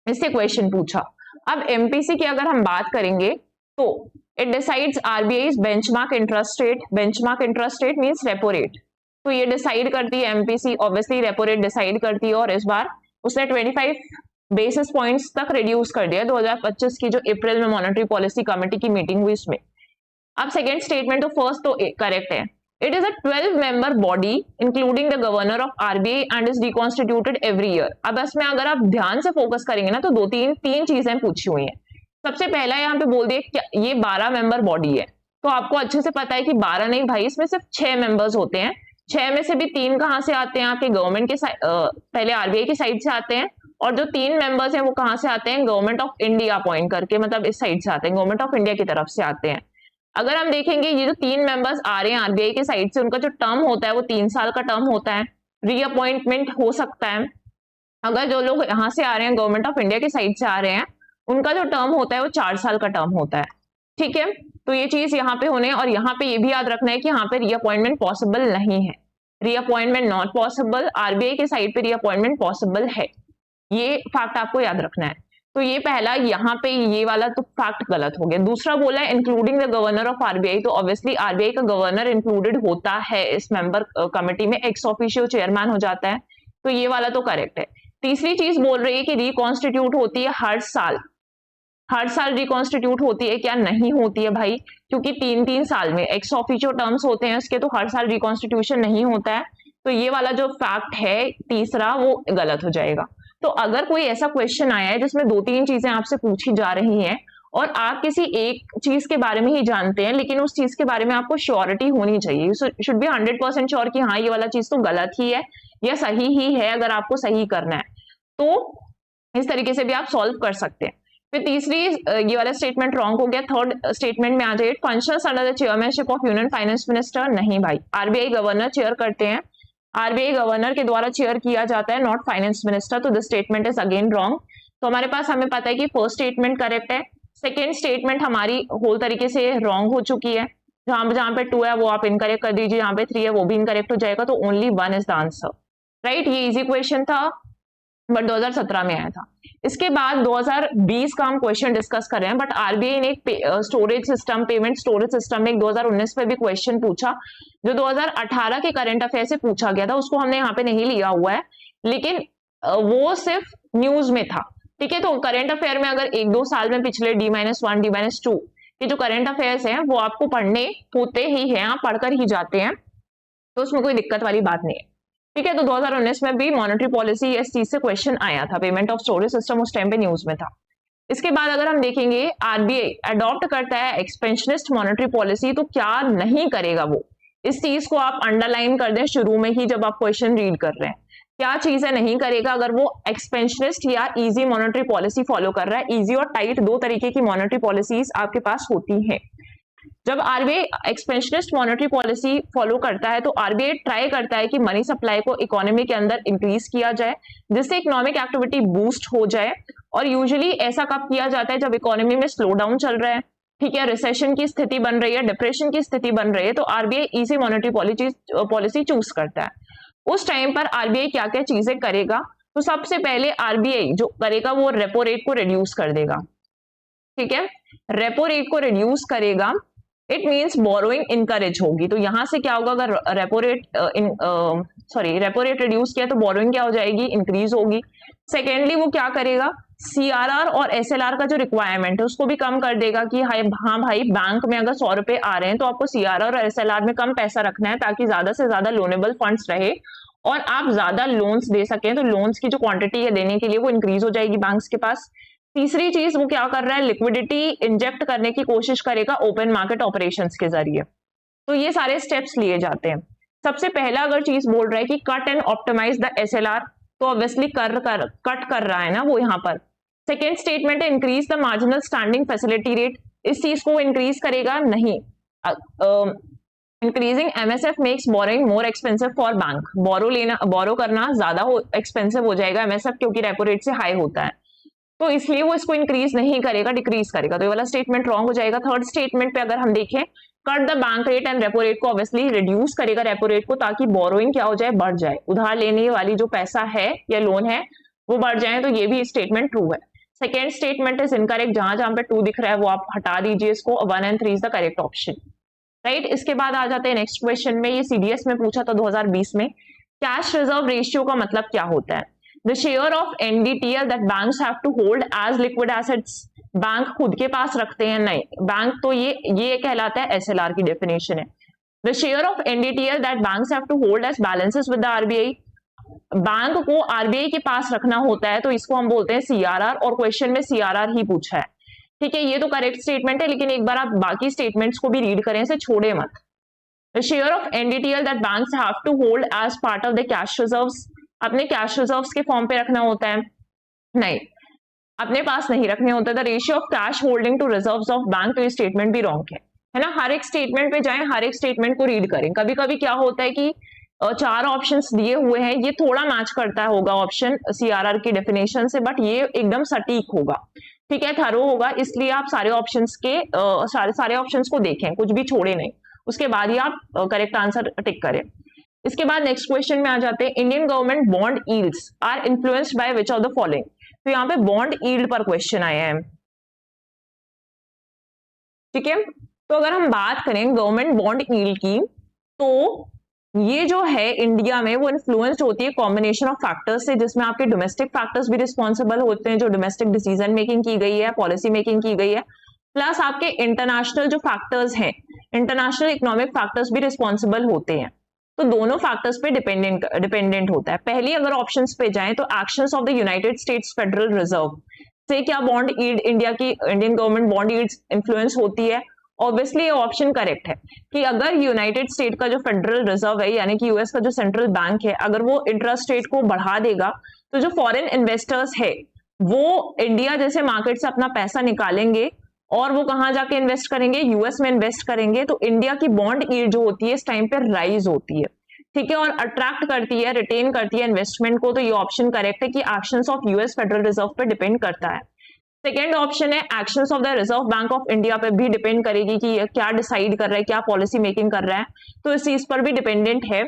इससे क्वेश्चन पूछा। अब MPC की अगर हम बात करेंगे तो it decides RBI's benchmark interest rate. Benchmark interest rate means repo rate, तो ये डिसाइड करती है MPC, obviously repo rate decide करती है, और इस बार उसने 25 बेसिस पॉइंट्स तक रिड्यूस कर दिया 2025 की जो अप्रैल में मॉनेटरी पॉलिसी कमेटी की मीटिंग हुई उसमें। अब सेकेंड स्टेटमेंट तो फर्स्ट तो करेक्ट है, it is a 12-member body including the governor of RBI and is reconstituted every year। अब इसमें अगर आप ध्यान से फोकस करेंगे ना तो तीन चीजें पूछी हुई हैं। सबसे पहला यहाँ पे बोल दिए ये 12 मेंबर बॉडी है, तो आपको अच्छे से पता है कि 12 नहीं भाई, इसमें सिर्फ 6 मेंबर्स होते हैं। 6 में से भी 3 कहाँ से आते हैं, आपके गवर्नमेंट के पहले RBI की साइड से आते हैं, और जो 3 मेंबर्स हैं वो कहाँ से आते हैं, गवर्नमेंट ऑफ इंडिया अपॉइंट करके, मतलब इस साइड से आते हैं, गवर्नमेंट ऑफ इंडिया की तरफ से आते हैं। अगर हम देखेंगे ये जो 3 मेंबर्स आ रहे हैं आरबीआई के साइड से, उनका जो टर्म होता है वो 3 साल का टर्म होता है, रीअपॉइंटमेंट हो सकता है। अगर जो लोग यहाँ से आ रहे हैं गवर्नमेंट ऑफ इंडिया की साइड से आ रहे हैं, उनका जो टर्म होता है वो 4 साल का टर्म होता है, ठीक है। तो ये चीज यहाँ पे होने, और यहाँ पे ये भी याद रखना है कि यहाँ पे रीअपॉइंटमेंट पॉसिबल नहीं है, रीअपॉइंटमेंट नॉट पॉसिबल, आरबीआई के साइड पे रीअपॉइंटमेंट पॉसिबल है, ये फैक्ट आपको याद रखना है। तो ये पहला, यहाँ पे ये वाला तो फैक्ट गलत हो गया। दूसरा बोला है including the governor of RBI, तो ऑब्वियसली आरबीआई का गवर्नर इंक्लूडेड होता है इस मेंबर कमेटी में, एक्स ऑफिशियो चेयरमैन हो जाता है, तो ये वाला तो करेक्ट है। तीसरी चीज बोल रही है कि रिकॉन्स्टिट्यूट होती है हर साल। हर साल रिकॉन्स्टिट्यूट होती है क्या? नहीं होती है भाई, क्योंकि 3-3 साल में एक्स ऑफिशियो टर्म्स होते हैं उसके, तो हर साल रिकॉन्स्टिट्यूशन नहीं होता है। तो ये वाला जो फैक्ट है तीसरा वो गलत हो जाएगा। तो अगर कोई ऐसा क्वेश्चन आया है जिसमें 2-3 चीजें आपसे पूछी जा रही हैं और आप किसी एक चीज के बारे में ही जानते हैं, लेकिन उस चीज के बारे में आपको श्योरिटी होनी चाहिए, शुड बी 100% श्योर कि हाँ ये वाला चीज तो गलत ही है या सही ही है, अगर आपको सही करना है तो इस तरीके से भी आप सॉल्व कर सकते हैं। फिर तीसरी, ये वाला स्टेटमेंट रॉन्ग हो गया। थर्ड स्टेटमेंट में आ जाइए, functions under the chairmanship of union finance minister. नहीं भाई, आरबीआई गवर्नर चेयर करते हैं, आरबीआई गवर्नर के द्वारा चेयर किया जाता है, नॉट फाइनेंस मिनिस्टर, तो this statement is again wrong. तो हमारे पास हमें पता है कि फर्स्ट स्टेटमेंट करेक्ट है, सेकेंड स्टेटमेंट हमारी होल तरीके से रॉन्ग हो चुकी है, जहां पे 2 है वो आप इनकरेक्ट कर दीजिए, जहां पे 3 है वो भी इनकरेक्ट हो जाएगा, तो only 1 is the answer, right. ये इजी क्वेश्चन था बट 2017 में आया था। इसके बाद 2020 का हम क्वेश्चन डिस्कस कर रहे हैं, बट आरबीआई ने एक storage system, payment storage system में 2019 में भी क्वेश्चन पूछा, जो 2018 के करंट अफेयर से पूछा गया था, उसको हमने यहाँ पे नहीं लिया हुआ है, लेकिन वो सिर्फ न्यूज में था, ठीक है। तो करंट अफेयर में अगर 1-2 साल में पिछले D-1 D-2 के जो करंट अफेयर्स हैं वो आपको पढ़ने होते ही हैं, आप पढ़कर ही जाते हैं, तो उसमें कोई दिक्कत वाली बात नहीं है। ठीक है, तो 2019 में भी मॉनेटरी पॉलिसी इस चीज से क्वेश्चन आया था, पेमेंट ऑफ स्टोरेज सिस्टम उस टाइम पे न्यूज में था। इसके बाद अगर हम देखेंगे आरबीआई अडॉप्ट करता है एक्सपेंशनिस्ट मॉनेटरी पॉलिसी, तो क्या नहीं करेगा वो, इस चीज को आप अंडरलाइन कर दें शुरू में ही जब आप क्वेश्चन रीड कर रहे हैं। क्या चीजें नहीं करेगा अगर वो एक्सपेंशनिस्ट या इजी मॉनेटरी पॉलिसी फॉलो कर रहा है। इजी और टाइट दो तरीके की मॉनेटरी पॉलिसीज आपके पास होती हैं। जब RBI expansionist monetary policy follow करता है तो आरबीआई ट्राई करता है कि मनी सप्लाई को इकोनॉमी के अंदर इंक्रीज किया जाए, जिससे इकोनॉमिक एक्टिविटी बूस्ट हो जाए। और यूजुअली ऐसा कब किया जाता है, जब इकोनॉमी में स्लो डाउन चल रहा है, ठीक है, रिसेशन की स्थिति बन रही है, डिप्रेशन की स्थिति बन रही है, तो RBI easy monetary policy choose करता है। उस टाइम पर आरबीआई क्या क्या चीजें करेगा, तो सबसे पहले आरबीआई जो करेगा वो रेपो रेट को रिड्यूस कर देगा। ठीक है, रेपो रेट को रिड्यूस करेगा, इट मीन्स बोरोइंग इंकरेज होगी। तो यहां से क्या होगा, अगर रेपो रेट रिड्यूस किया तो बोरोइंग क्या हो जाएगी, इंक्रीज होगी। सेकेंडली वो क्या करेगा, सीआरआर और एसएलआर का जो रिक्वायरमेंट है उसको भी कम कर देगा कि हाँ भाई, बैंक में अगर 100 रुपए आ रहे हैं तो आपको सीआरआर और एसएलआर में कम पैसा रखना है, ताकि ज्यादा से ज्यादा लोनेबल फंड्स रहे और आप ज्यादा लोन्स दे सकें। तो लोन्स की जो क्वांटिटी है देने के लिए वो इंक्रीज हो जाएगी बैंक्स के पास। तीसरी चीज वो क्या कर रहा है, लिक्विडिटी इंजेक्ट करने की कोशिश करेगा ओपन मार्केट ऑपरेशंस के जरिए। तो ये सारे स्टेप्स लिए जाते हैं। सबसे पहला अगर चीज बोल रहा है कि cut and optimise the SLR, तो ऑब्वियसली कट कर रहा है ना वो यहाँ पर। सेकेंड स्टेटमेंट है increase the marginal standing facility rate, इस चीज को इंक्रीज करेगा नहीं। Increasing MSF makes borrowing more expensive for bank, borrow करना ज्यादा एक्सपेंसिव हो जाएगा एमएसएफ, क्योंकि रेपो रेट से हाई होता है, तो इसलिए वो इसको इंक्रीज नहीं करेगा, डिक्रीज करेगा। तो ये वाला स्टेटमेंट रॉन्ग हो जाएगा। थर्ड स्टेटमेंट पे अगर हम देखें, cut the bank rate and repo rate को ऑब्वियसली रिड्यूस करेगा रेपो रेट को, ताकि बोरोइंग क्या हो जाए, बढ़ जाए, उधार लेने वाली जो पैसा है या लोन है वो बढ़ जाए। तो ये भी स्टेटमेंट ट्रू है। सेकेंड स्टेटमेंट इज इनकरेक्ट, जहां जहां पे 2 दिख रहा है वो आप हटा दीजिए इसको, 1 and 3 is the correct option, right. इसके बाद आ जाते हैं नेक्स्ट क्वेश्चन में, ये सीडीएस में पूछा था 2020 में, कैश रिजर्व रेशियो का मतलब क्या होता है। The share of NDTL that banks have to hold as liquid assets, bank खुद के पास रखते हैं, नहीं, बैंक तो ये कहलाता है एसएलआर की डेफिनेशन है। The share of NDTL that banks have to hold as balances with the RBI, bank को आरबीआई के पास रखना होता है, तो इसको हम बोलते हैं सीआरआर, और क्वेश्चन में सीआरआर ही पूछा है। ठीक है, ये तो करेक्ट स्टेटमेंट है, लेकिन एक बार आप बाकी स्टेटमेंट्स को भी रीड करें, इसे छोड़े मत। The share of NDTL that banks have to hold as part of the cash reserves, अपने कैश रिजर्व्स के फॉर्म पे रखना होता है, नहीं, अपने पास नहीं रखने होते। The ratio of cash holding to reserves of bank, तो ये स्टेटमेंट भी रॉन्ग है ना। हर एक स्टेटमेंट पे जाएं, हर एक स्टेटमेंट को रीड करें। कभी कभी क्या होता है कि 4 ऑप्शंस दिए हुए हैं, ये थोड़ा मैच करता होगा ऑप्शन सीआरआर की डेफिनेशन से, बट ये एकदम सटीक होगा, ठीक है, थरो होगा, इसलिए आप सारे ऑप्शंस के सारे ऑप्शंस को देखें, कुछ भी छोड़े नहीं, उसके बाद ही आप करेक्ट आंसर टिक करें। इसके बाद नेक्स्ट क्वेश्चन में आ जाते हैं, Indian government bond yields are influenced by which of the following. तो यहाँ पे बॉन्ड यील्ड पर क्वेश्चन आया है, ठीक है। तो अगर हम बात करें गवर्नमेंट बॉन्ड यील्ड की, तो ये जो है इंडिया में वो इन्फ्लुएंस्ड होती है कॉम्बिनेशन ऑफ फैक्टर्स से, जिसमें आपके डोमेस्टिक फैक्टर्स भी रिस्पॉन्सिबल होते हैं, जो डोमेस्टिक डिसीजन मेकिंग की गई है, पॉलिसी मेकिंग की गई है, प्लस आपके इंटरनेशनल जो फैक्टर्स हैं, इंटरनेशनल इकोनॉमिक फैक्टर्स भी रिस्पॉन्सिबल होते हैं। तो दोनों फैक्टर्स पे डिपेंडेंट होता है। पहली अगर ऑप्शंस पे जाएं, तो actions of the United states federal reserve से क्या bond yield, Indian government bond yield influence होती है। ऑब्वियसली ये ऑप्शन करेक्ट है कि अगर यूनाइटेड स्टेट का जो फेडरल रिजर्व है, यानी कि यूएस का जो सेंट्रल बैंक है, अगर वो इंटरेस्ट रेट को बढ़ा देगा, तो जो फॉरेन इन्वेस्टर्स है वो इंडिया जैसे मार्केट से अपना पैसा निकालेंगे और वो कहाँ जाके इन्वेस्ट करेंगे, यूएस में इन्वेस्ट करेंगे। तो इंडिया की बॉन्ड यील्ड जो होती है इस टाइम पे राइज होती है, ठीक है, और अट्रैक्ट करती है, रिटेन करती है इन्वेस्टमेंट को। तो ये ऑप्शन करेक्ट है कि actions of US federal reserve पे डिपेंड करता है। सेकेंड ऑप्शन है actions of the reserve Bank of India पे भी डिपेंड करेगी कि ये क्या डिसाइड कर रहा है, क्या पॉलिसी मेकिंग कर रहा है, तो इस चीज पर भी डिपेंडेंट है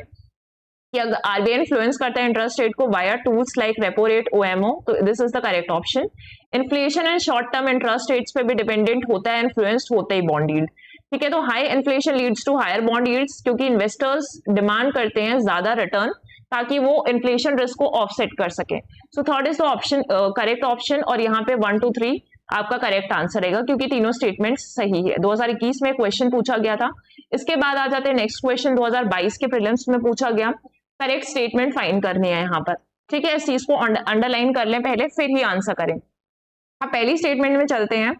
कि अगर आरबीआई इन्फ्लुएंस करता है इंटरेस्ट रेट को via tools like repo rate, OMO, तो this is the correct option. Inflation and short term interest rates पे भी डिपेंडेंट होता है, इन्फ्लुएंस्ड होता ही बॉन्ड यील्ड, ठीक है। तो high inflation leads to higher bond yields, क्योंकि इन्वेस्टर्स डिमांड करते हैं ज्यादा रिटर्न ताकि वो इन्फ्लेशन रिस्क को ऑफसेट कर सके। So third is the option correct option, और यहाँ पे 1 2 3 आपका करेक्ट आंसर रहेगा, क्योंकि तीनों स्टेटमेंट्स सही है। 2021 में क्वेश्चन पूछा गया था। इसके बाद आ जाते हैं नेक्स्ट क्वेश्चन, 2022 के प्रीलिम्स में पूछा गया, करेक्ट स्टेटमेंट फाइंड करनी है यहाँ पर, ठीक है। इस चीज को अंडरलाइन कर लें पहले, फिर ही आंसर करें। अब पहली स्टेटमेंट में चलते हैं।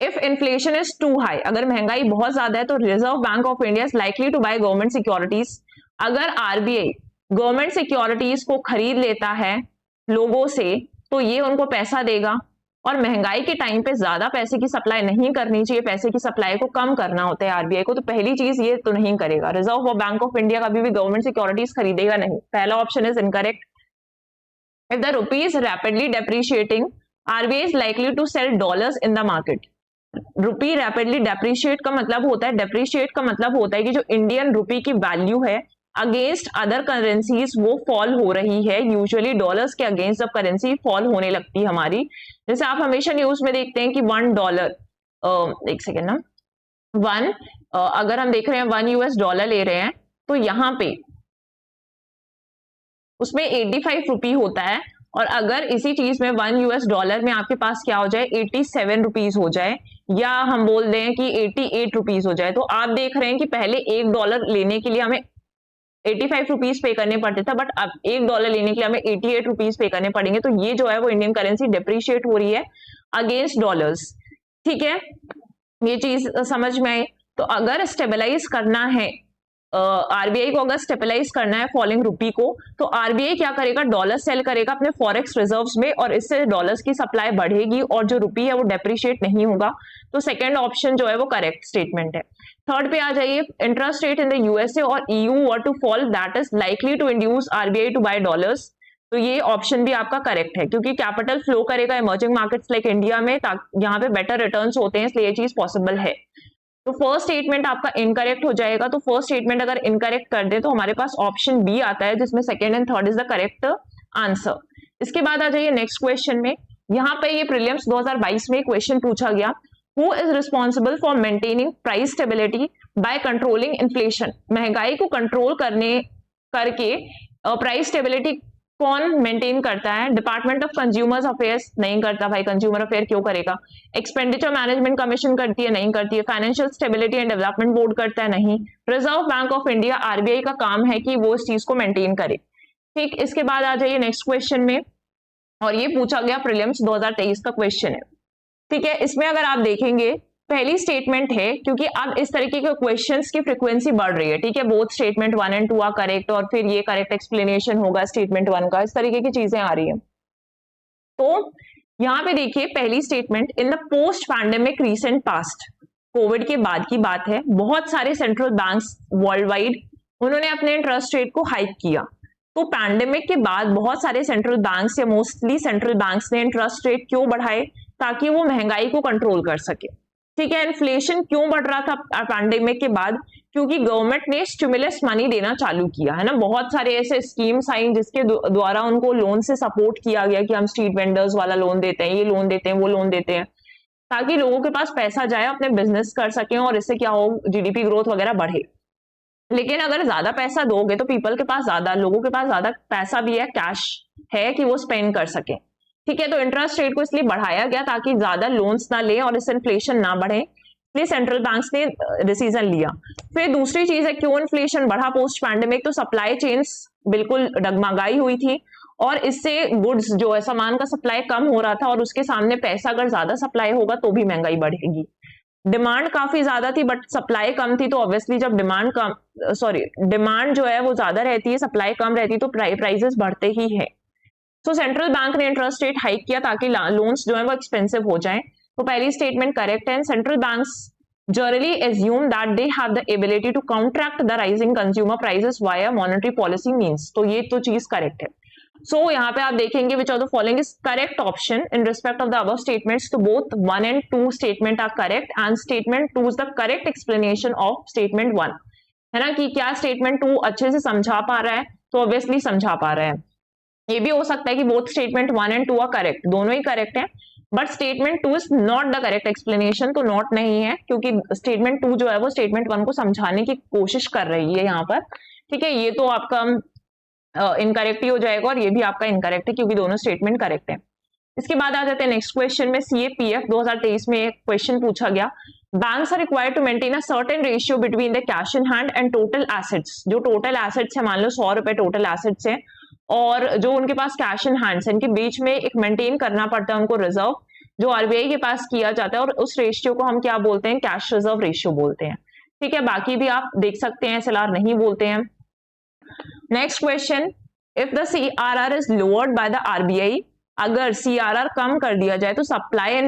If inflation is too high, अगर महंगाई बहुत ज्यादा है तो Reserve Bank of India is likely to buy government securities. अगर आरबीआई गवर्नमेंट सिक्योरिटीज को खरीद लेता है लोगों से तो ये उनको पैसा देगा, और महंगाई के टाइम पे ज्यादा पैसे की सप्लाई नहीं करनी चाहिए, पैसे की सप्लाई को कम करना होता है आरबीआई को, तो पहली चीज ये तो नहीं करेगा। रिजर्व बैंक ऑफ इंडिया कभी भी गवर्नमेंट सिक्योरिटीज खरीदेगा नहीं, पहला option is incorrect. If the rupee is rapidly depreciating, RBI is likely to sell dollars in the market. Rupee rapidly depreciate का मतलब होता है, डेप्रिशिएट का मतलब होता है कि जो इंडियन रुपी की वैल्यू है अगेंस्ट अदर करेंसीज वो फॉल हो रही है। यूजुअली डॉलर्स के अगेंस्ट जब करेंसी फॉल होने लगती है हमारी, जैसे आप हमेशा न्यूज में देखते हैं कि $1, एक सेकेंड ना, अगर हम देख रहे हैं $1 ले रहे हैं तो यहाँ पे उसमें 85 रुपी होता है, और अगर इसी चीज में $1 में आपके पास क्या हो जाए 87 रुपीज हो जाए, या हम बोल दें कि 88 रुपीज हो जाए, तो आप देख रहे हैं कि पहले $1 लेने के लिए हमें 85 रुपीज पे करने पड़ते थे, बट अब $1 लेने के लिए हमें 88 रुपीज पे करने पड़ेंगे। तो ये जो है वो इंडियन करेंसी डिप्रिशिएट हो रही है अगेंस्ट डॉलर्स, ठीक है। ये चीज समझ में आई। तो अगर स्टेबलाइज करना है आरबीआई को, अगर स्टेबलाइज करना है फॉलिंग रुपी को, तो आरबीआई क्या करेगा, डॉलर सेल करेगा अपने फॉरेक्स रिजर्व्स में, और इससे डॉलर्स की सप्लाई बढ़ेगी और जो रुपी है वो डेप्रिशिएट नहीं होगा। तो सेकंड ऑप्शन जो है वो करेक्ट स्टेटमेंट है। थर्ड पे आ जाइए। Interest rate in the USA और EU were to fall, that is likely to induce RBI to buy dollars. तो ये ऑप्शन भी आपका करेक्ट है, क्योंकि कैपिटल फ्लो करेगा इमर्जिंग मार्केट्स लाइक इंडिया में, यहाँ पे बेटर रिटर्न्स होते हैं, इसलिए ये चीज पॉसिबल है। तो फर्स्ट स्टेटमेंट आपका इनकरेक्ट हो जाएगा। तो फर्स्ट स्टेटमेंट अगर इनकरेक्ट कर दे तो हमारे पास ऑप्शन बी आता है, जिसमें second and third is the correct answer. इसके बाद आ जाइए नेक्स्ट क्वेश्चन में। यहाँ पे ये प्रीलिम्स 2022 में क्वेश्चन पूछा गया, who is responsible for maintaining price stability by controlling inflation. महंगाई को कंट्रोल करके प्राइस स्टेबिलिटी कौन मेंटेन करता है। डिपार्टमेंट ऑफ कंज्यूमर्स अफेयर्स नहीं करता, भाई कंज्यूमर अफेयर क्यों करेगा। एक्सपेंडिचर मैनेजमेंट कमीशन करती है, नहीं करती है। Financial stability and development board करता है, नहीं। Reserve Bank of India RBI का काम है कि वो इस चीज को मेंटेन करे, ठीक। इसके बाद आ जाइए नेक्स्ट क्वेश्चन में, और ये पूछा गया प्रीलिम्स 2023 का क्वेश्चन है, ठीक है। इसमें अगर आप देखेंगे पहली स्टेटमेंट है, क्योंकि अब इस तरीके के क्वेश्चंस की फ्रीक्वेंसी बढ़ रही है, ठीक है। Both statement 1 and 2 are correct, और फिर ये करेक्ट एक्सप्लेनेशन होगा स्टेटमेंट 1 का, इस तरीके की चीजें आ रही है। तो यहाँ पे देखिए पहली statement, in the post pandemic recent past, Covid के बाद की बात है, बहुत सारे सेंट्रल बैंक्स वर्ल्ड वाइड उन्होंने अपने इंटरेस्ट रेट को हाइक किया। तो पैंडेमिक के बाद बहुत सारे सेंट्रल बैंक्स या मोस्टली सेंट्रल बैंक्स ने इंटरेस्ट रेट क्यों बढ़ाए, ताकि वो महंगाई को कंट्रोल कर सके, ठीक है। इन्फ्लेशन क्यों बढ़ रहा था पैंडेमिक के बाद, क्योंकि गवर्नमेंट ने स्टिमुलस मनी देना चालू किया है ना। बहुत सारे ऐसे स्कीम्स आई जिसके द्वारा उनको लोन से सपोर्ट किया गया कि हम स्ट्रीट वेंडर्स वाला लोन देते हैं, ये लोन देते हैं, वो लोन देते हैं, ताकि लोगों के पास पैसा जाए, अपने बिजनेस कर सकें, और इससे क्या हो, जीडीपी ग्रोथ वगैरह बढ़े। लेकिन अगर ज्यादा पैसा दोगे तो पीपल के पास ज्यादा, लोगों के पास ज्यादा पैसा भी है, कैश है कि वो स्पेंड कर सके, ठीक है। तो इंटरेस्ट रेट को इसलिए बढ़ाया गया ताकि ज्यादा लोन्स ना ले और इससे इन्फ्लेशन ना बढ़े, इसलिए सेंट्रल बैंक्स ने डिसीजन लिया। फिर दूसरी चीज है, क्यों इन्फ्लेशन बढ़ा पोस्ट पैंडेमिक, तो सप्लाई चेन्स बिल्कुल डगमगाई हुई थी, और इससे गुड्स जो है, सामान का सप्लाई कम हो रहा था, और उसके सामने पैसा अगर ज्यादा सप्लाई होगा तो भी महंगाई बढ़ेगी। डिमांड काफी ज्यादा थी बट सप्लाई कम थी, तो ऑब्वियसली जब डिमांड जो है वो ज्यादा रहती है, सप्लाई कम रहती है, तो प्राइसेस बढ़ते ही है। तो सेंट्रल बैंक ने इंटरेस्ट रेट हाइक किया ताकि लोन्स जो है वो एक्सपेंसिव हो जाएं। तो पहली स्टेटमेंट करेक्ट है। Central banks generally assume that they have the ability to counteract the rising consumer prices via monetary policy means। तो ये तो चीज करेक्ट है। So यहाँ पे आप देखेंगे which of the following is correct option in respect of the above statements। तो both 1 and 2 statement are correct and statement 2 is the correct explanation of statement 1, है ना। कि क्या statement 2 अच्छे से समझा पा रहा है, तो obviously समझा पा रहा है। ये भी हो सकता है कि both statement 1 and 2 are correct, दोनों ही correct है, but statement 2 is not the correct explanation. तो नॉट नहीं है, क्योंकि स्टेटमेंट 2 जो है वो स्टेटमेंट 1 को समझाने की कोशिश कर रही है यहाँ पर, ठीक है। ये तो आपका इनकरेक्ट ही हो जाएगा, और ये भी आपका इनकरेक्ट है, क्योंकि दोनों स्टेटमेंट करेक्ट है। इसके बाद आ जाते हैं नेक्स्ट क्वेश्चन में। सीएपीएफ 2023 में एक क्वेश्चन पूछा गया, banks are required to maintain a certain ratio between the cash in hand and total assets. जो टोटल एसेट्स है, मान लो 100 रुपए टोटल एसेट्स है, और जो उनके पास कैश इन हैंड्स है, इनके बीच में एक मेंटेन करना पड़ता है उनको रिजर्व, जो आरबीआई के पास किया जाता है, और उस रेशियो को हम क्या बोलते हैं, कैश रिजर्व रेशियो बोलते हैं। ठीक है, बाकी भी आप देख सकते हैं, एसएलआर नहीं बोलते हैं। Next question, if the CRR is lowered bye the RBI, अगर सीआरआर कम कर दिया जाए तो supply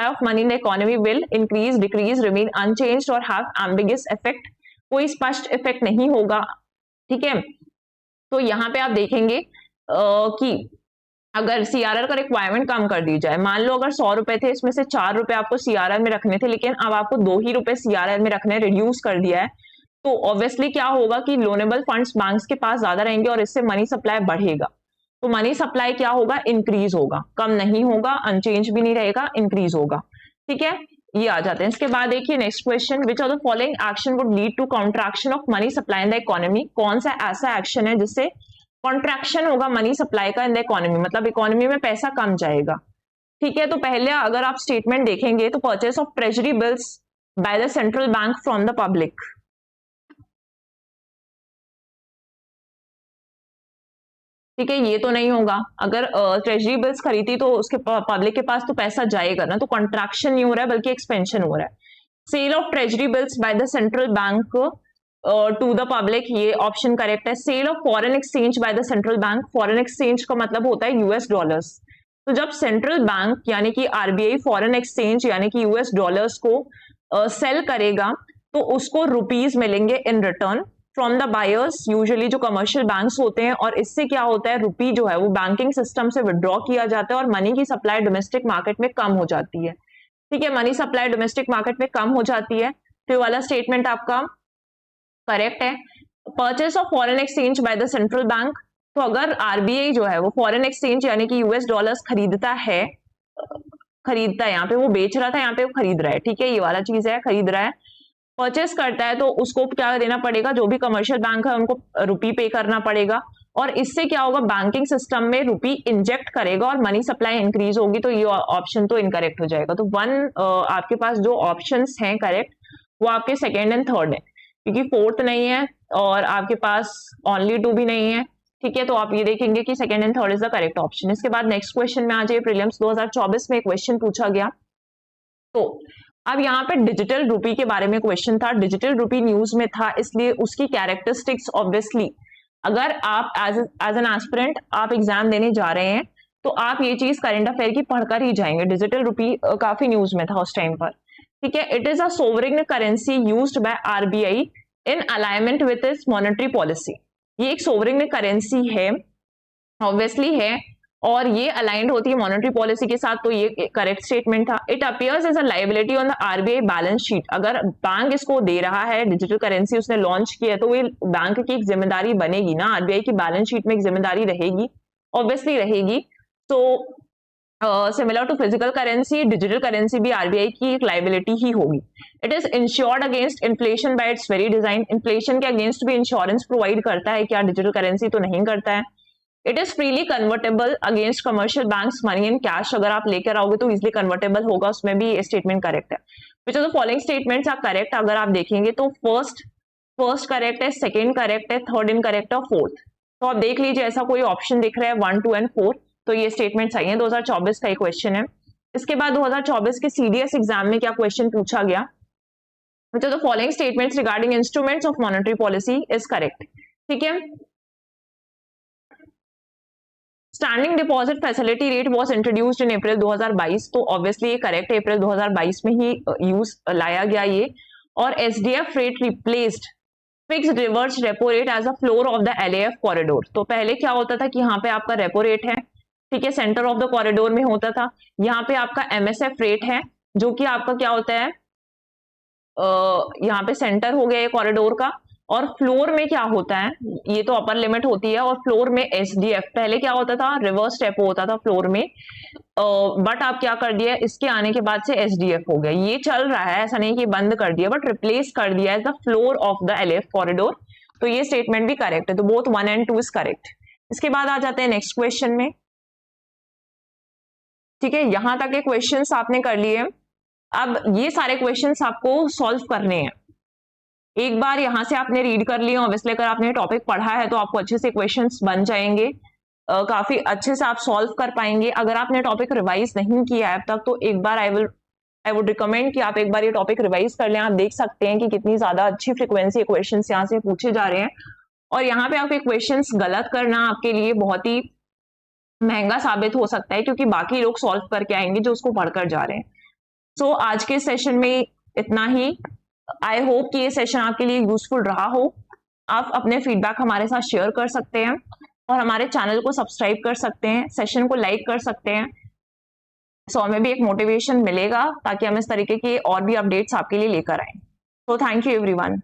of money in the economy will increase, decrease, remain unchanged और हैव एम्बिगस इफेक्ट, कोई स्पष्ट इफेक्ट नहीं होगा। ठीक है, तो यहाँ पे आप देखेंगे कि अगर सीआरआर का रिक्वायरमेंट कम कर दी जाए, मान लो अगर 100 रुपए थे, इसमें से 4 रुपए आपको सीआरआर में रखने थे, लेकिन अब आपको 2 ही रुपए सीआरआर में रखने, रिड्यूस कर दिया है, तो ऑब्वियसली क्या होगा कि लोनेबल फंड्स बैंक्स के पास ज्यादा रहेंगे और इससे मनी सप्लाई बढ़ेगा। तो मनी सप्लाई क्या होगा, इंक्रीज होगा, कम नहीं होगा, अनचेंज भी नहीं रहेगा, इंक्रीज होगा। ठीक है, ये आ जाते हैं। इसके बाद देखिए next question, which of the following action would lead to contraction of money supply in the economy, कौन सा ऐसा एक्शन है जिससे कॉन्ट्रैक्शन होगा मनी सप्लाई का इन द इकोनॉमी, मतलब इकोनॉमी में पैसा कम जाएगा। ठीक है, तो पहले अगर आप स्टेटमेंट देखेंगे तो purchase of treasury bills by the central bank from the public. ठीक है, ये तो नहीं होगा, अगर ट्रेजरी बिल्स खरीदी तो उसके पब्लिक के पास तो पैसा जाएगा ना, तो कॉन्ट्रैक्शन नहीं हो रहा है बल्कि एक्सपेंशन हो रहा है। Sale of treasury bills by the central bank to the public, ये ऑप्शन करेक्ट है। Sale of foreign exchange by the central bank, foreign exchange का मतलब होता है यूएस डॉलर्स। तो जब सेंट्रल बैंक यानी कि आरबीआई फॉरेन एक्सचेंज यानी कि यूएस डॉलर्स को सेल करेगा, तो उसको रुपीज मिलेंगे in return from the buyers, usually जो कमर्शियल बैंक्स होते हैं, और इससे क्या होता है, रुपी जो है वो बैंकिंग सिस्टम से विड्रॉ किया जाता है और मनी की सप्लाई डोमेस्टिक मार्केट में कम हो जाती है। ठीक है, मनी सप्लाई डोमेस्टिक मार्केट में कम हो जाती है, तो वाला स्टेटमेंट आपका करेक्ट है। Purchase of foreign exchange by the central bank, तो अगर आरबीआई जो है वो फॉरेन एक्सचेंज यानी कि यूएस डॉलर्स खरीदता है, यहाँ पे वो बेच रहा था, यहाँ पे वो खरीद रहा है। ठीक है, ये वाला चीज है, खरीद रहा है, परचेस करता है, तो उसको क्या देना पड़ेगा, जो भी कमर्शियल बैंक है उनको रुपी पे करना पड़ेगा, और इससे क्या होगा, बैंकिंग सिस्टम में रुपी इंजेक्ट करेगा और मनी सप्लाई इंक्रीज होगी, तो ये ऑप्शन तो इनकरेक्ट हो जाएगा। तो आपके पास जो ऑप्शंस हैं करेक्ट, वो आपके सेकेंड एंड थर्ड है, क्योंकि फोर्थ नहीं है और आपके पास ओनली 2 भी नहीं है। ठीक है, तो आप ये देखेंगे कि second and third is the correct option. इसके बाद नेक्स्ट क्वेश्चन में आ जाइए, प्रीलिम्स 2024 में क्वेश्चन पूछा गया, तो अब यहाँ पे डिजिटल रूपी के बारे में क्वेश्चन था, डिजिटल रूपी न्यूज में था, इसलिए उसकी कैरेक्टरिस्टिक्स ऑब्वियसली अगर आप एज एन एस्पिरेंट आप एग्जाम देने जा रहे हैं, तो आप ये चीज करंट अफेयर की पढ़कर ही जाएंगे। डिजिटल रूपी काफी न्यूज में था उस टाइम पर। ठीक है, it is a sovereign currency used by RBI in alignment with its monetary policy. ये एक सोवरेन करेंसी है, ऑब्वियसली है, और ये अलाइंड होती है मॉनेटरी पॉलिसी के साथ, तो ये करेक्ट स्टेटमेंट था। It appears as a liability on the RBI balance sheet, अगर बैंक इसको दे रहा है, डिजिटल करेंसी उसने लॉन्च किया है, तो ये बैंक की एक जिम्मेदारी बनेगी ना, आरबीआई की बैलेंस शीट में एक जिम्मेदारी रहेगी, ऑब्वियसली रहेगी। तो similar to physical currency, digital currency भी आरबीआई की एक लायबिलिटी ही होगी। It is insured against inflation by its very design, inflation के अगेंस्ट भी इंश्योरेंस प्रोवाइड करता है, क्या डिजिटल करेंसी तो नहीं करता है। It is freely convertible against commercial banks money in cash, अगर आप लेकर आओगे तो इजिली कन्वर्टेबल होगा, उसमें भी स्टेटमेंट करेक्ट है। Which of the following statements are correct, अगर आप देखेंगे तो फर्स्ट करेक्ट है, सेकंड करेक्ट है, थर्ड इनकरेक्ट है, फोर्थ। तो आप देख लीजिए ऐसा कोई ऑप्शन दिख रहा है 1, 2 एंड 4, तो ये स्टेटमेंट सही है। 2024 का एक क्वेश्चन है। इसके बाद 2024 के सीडीएस एग्जाम में क्या क्वेश्चन पूछा गया, which of the following statements regarding instruments of monetary policy is correct. ठीक है, standing deposit facility rate was introduced in April 2022, तो ऑब्वियसली ये करेक्ट है, अप्रैल 2022 में ही यूज लाया गया ये। और SDF rate replaced fixed reverse repo rate as a floor of the LAF corridor. तो पहले क्या होता था कि यहाँ पे आपका रेपो रेट है, ठीक है, सेंटर ऑफ द कॉरिडोर में होता था, यहाँ पे आपका एमएसएफ रेट है, जो कि आपका क्या होता है, यहाँ पे सेंटर हो गया ये कॉरिडोर का, और फ्लोर में क्या होता है, ये तो अपर लिमिट होती है, और फ्लोर में एसडीएफ, पहले क्या होता था, रिवर्स रेपो होता था फ्लोर में, बट आप क्या कर दिया, इसके आने के बाद से एसडीएफ हो गया। ये चल रहा है, ऐसा नहीं कि बंद कर दिया, बट रिप्लेस कर दिया as the floor of the LAF corridor, तो ये स्टेटमेंट भी करेक्ट है। तो बोथ 1 and 2 इज करेक्ट। इसके बाद आ जाते हैं नेक्स्ट क्वेश्चन में। ठीक है, यहां तक के क्वेश्चंस आपने कर लिए। अब ये सारे क्वेश्चंस आपको सॉल्व करने हैं। एक बार यहाँ से आपने रीड कर लिया, ऑब्वियसली अगर आपने टॉपिक पढ़ा है तो आपको अच्छे से क्वेश्चंस बन जाएंगे, काफी अच्छे से आप सॉल्व कर पाएंगे। अगर आपने टॉपिक रिवाइज नहीं किया है अब तक तो एक बार आई वुड रिकमेंड कि आप एक बार ये टॉपिक रिवाइज कर लें। आप देख सकते हैं कि कितनी ज्यादा अच्छी फ्रिक्वेंसी क्वेश्चंस यहाँ से पूछे जा रहे हैं, और यहाँ पे आपके क्वेश्चंस गलत करना आपके लिए बहुत ही महंगा साबित हो सकता है, क्योंकि बाकी लोग सॉल्व करके आएंगे जो उसको पढ़कर जा रहे हैं। सो आज के सेशन में इतना ही। आई होप कि ये सेशन आपके लिए यूजफुल रहा हो। आप अपने फीडबैक हमारे साथ शेयर कर सकते हैं और हमारे चैनल को सब्सक्राइब कर सकते हैं, सेशन को लाइक कर सकते हैं। सो हमें भी एक मोटिवेशन मिलेगा ताकि हम इस तरीके के और भी अपडेट्स आपके लिए लेकर आए। So thank you everyone.